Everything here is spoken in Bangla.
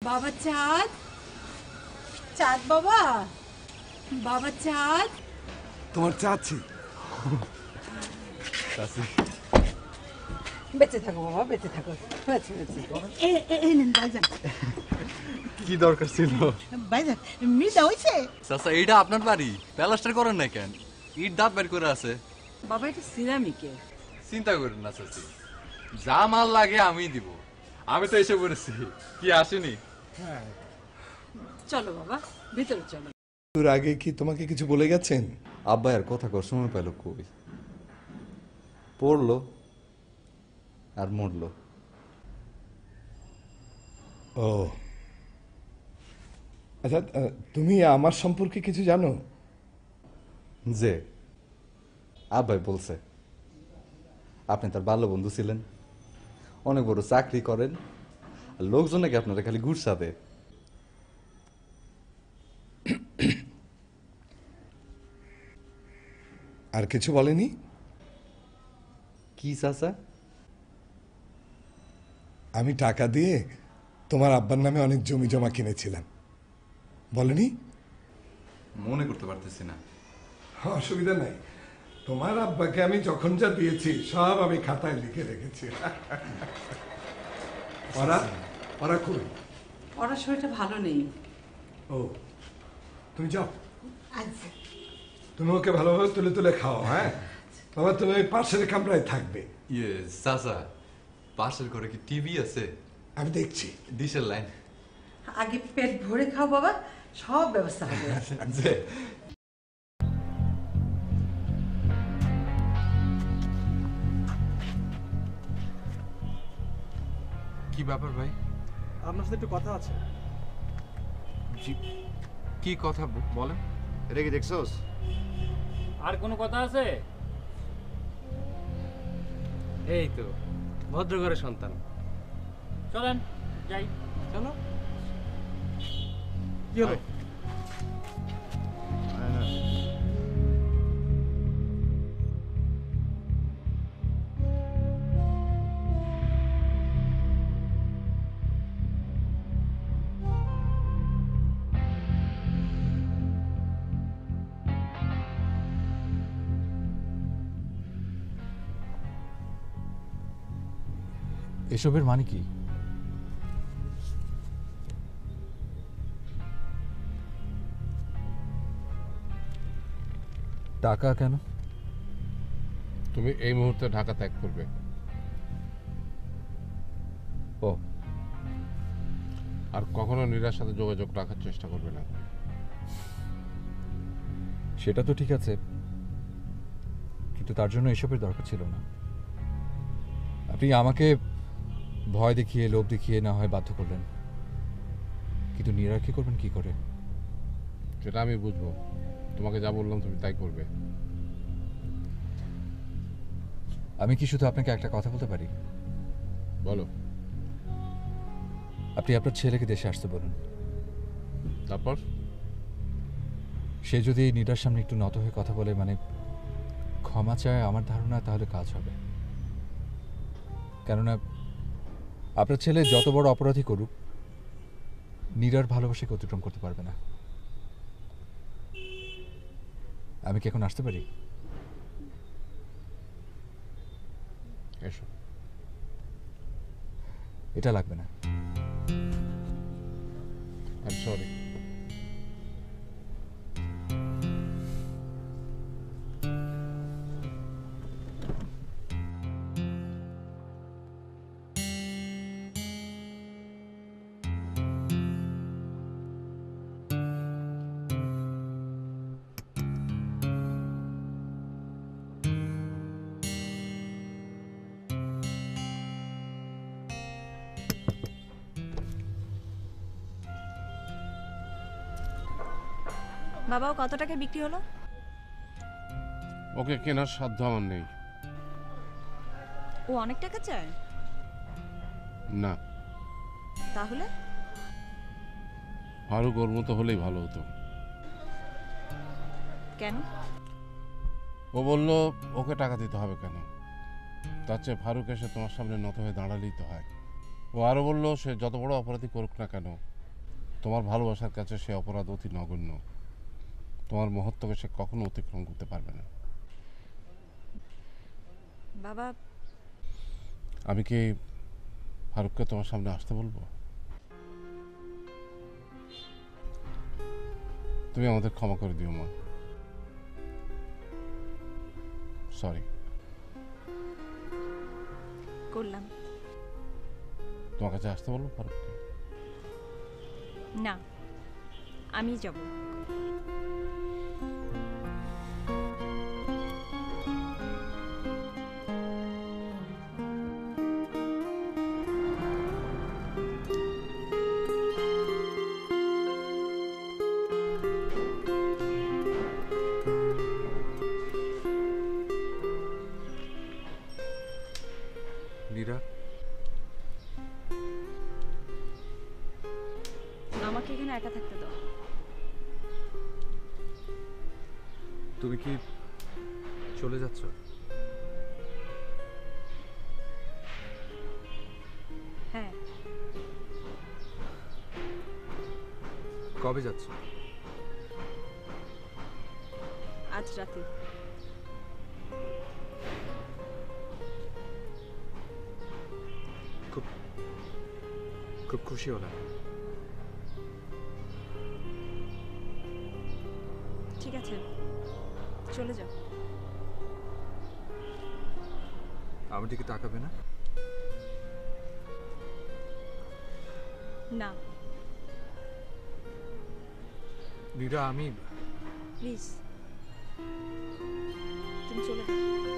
বাবা চাঁদ, চাঁদ বাবা, বাবা চাঁদ। তোমার চাচি। বেঁচে থাকো বাবা, বেঁচে থাকো। বেঁচে বেঁচে এই নেন ভাইজান। কি দরকার ছিল ভাইজান মিটা হইছে? চাচা এইটা আপনার বাড়ি, প্লাস্টার করেন না কেন? ইট দাঁত বের করে আছে। বাবা এটা সিরামিকে। চিন্তা করেন না চাচি, যা মাল লাগে আমি দিব। আমি তো এসে পড়েছি, কি আসেনি? চলো বাবা ভিতরে চলো। তোর আগে কি তোমাকে কিছু বলে গেছেন? আব্বা আর কথা কর সময় পেল কই, পড়লো আর মরলো। ও আচ্ছা, তুমি আমার সম্পর্কে কিছু জানো? যে আব্বাই বলছে আপনি তার বাল্য বন্ধু ছিলেন, অনেক বড় চাকরি করেন, আর লোকজন নাকি আপনারা খালি গুড়সা দেয়। আর কিছু বলেনি? কি চাচা? আমি টাকা দিয়ে তোমার আব্বার নামে অনেক জমি জমা কিনেছিলাম, বলেনি? মনে করতে পারতেছি না। অসুবিধা নাই, তোমার আব্বাকে আমি যখন যা দিয়েছি সব আমি খাতায় লিখে রেখেছি। ওরা কই? ওরা শরীরটা ভালো নেই। ও তুমি যাও, আচ্ছা তুমি ওকে ভালোভাবে তুলে তুলে খাও। হ্যাঁ বাবা, তুমি ওই পাশের কামরায় থাকবে। ইয়ে চাচা, পাশের ঘরে কি টিভি আছে? আমি দেখছি। ডিশের লাইন। আগে পেট ভরে খাও বাবা, সব ব্যবস্থা হবে। যে কি ব্যাপার ভাই? আপনার সাথে একটু কথা আছে। কি কথা বলেন? এটা কি দেখছোস? আর কোনো কথা আছে? এই তো ভদ্রঘরের সন্তান। চলেন যাই। চলো। কি হলো? এসবের মানে কি? টাকা কেন? তুমি এই মুহূর্তে ঢাকা ত্যাগ করবে। ও, আর কখনো নীরার সাথে যোগাযোগ রাখার চেষ্টা করবে না। সেটা তো ঠিক আছে, কিন্তু তার জন্য এসবের দরকার ছিল না। আপনি আমাকে ভয় দেখিয়ে লোভ দেখিয়ে না হয় বাধ্য করলেন, কিন্তু নীরা কি করবেন কি করে? সেটা আমি বুঝবো। তোমাকে যা বললাম তুমি তাই করবে। আমি কি শুধু আপনাকে একটা কথা বলতে পারি? বলো। আপনি আপনার ছেলেকে দেশে আসতে বলুন। তারপর সে যদি নীরার সামনে একটু নত হয়ে কথা বলে, মানে ক্ষমা চায়, আমার ধারণা তাহলে কাজ হবে। কেননা আপনার ছেলে যত বড় অপরাধী করুক, নীরার ভালোবাসাকে অতিক্রম করতে পারবে না। আমি কি এখন আসতে পারি? এসো। এটা লাগবে না। I am sorry. বাবাও কত টাকা বিক্রি হলো? ওকে কেনার সাধ্য আমার নেই। ও অনেক টাকা চায়? না। তাহলে ফারুক ওর মতো হলেই ভালো হতো। কেন? ও বলল ওকে টাকা দিতে হবে কেন, তার চেয়ে ফারুক এসে তোমার সামনে নত হয়ে দাঁড়ালেই তো হয়। ও আরো বলল সে যত বড় অপরাধী করুক না কেন তোমার ভালোবাসার কাছে সে অপরাধ অতি নগণ্য। তোমার মহত্বকে সে কখনো অতিক্রম করতে পারবে না। বাবা, আমি কি ফারুককে তোমার সামনে আসতে বলবো? তুমি আমাদের ক্ষমা করে দিও মা। সরি। করলাম। তোমার কাছে আসতে বলবো ফারুককে? না, আমি যাব। মীরা, আমাকে এখানে একা থাকতে দাও। তুমি কি চলে যাচ্ছ? হ্যাঁ, কবে যাচ্ছ? আজ রাতে। খুব খুব খুশি হলাম। ঠিক আছে, চলে যাও। আমার দিকে তাকাবে না? না, মীরা, আমি প্লিজ, তুমি চলে যাও।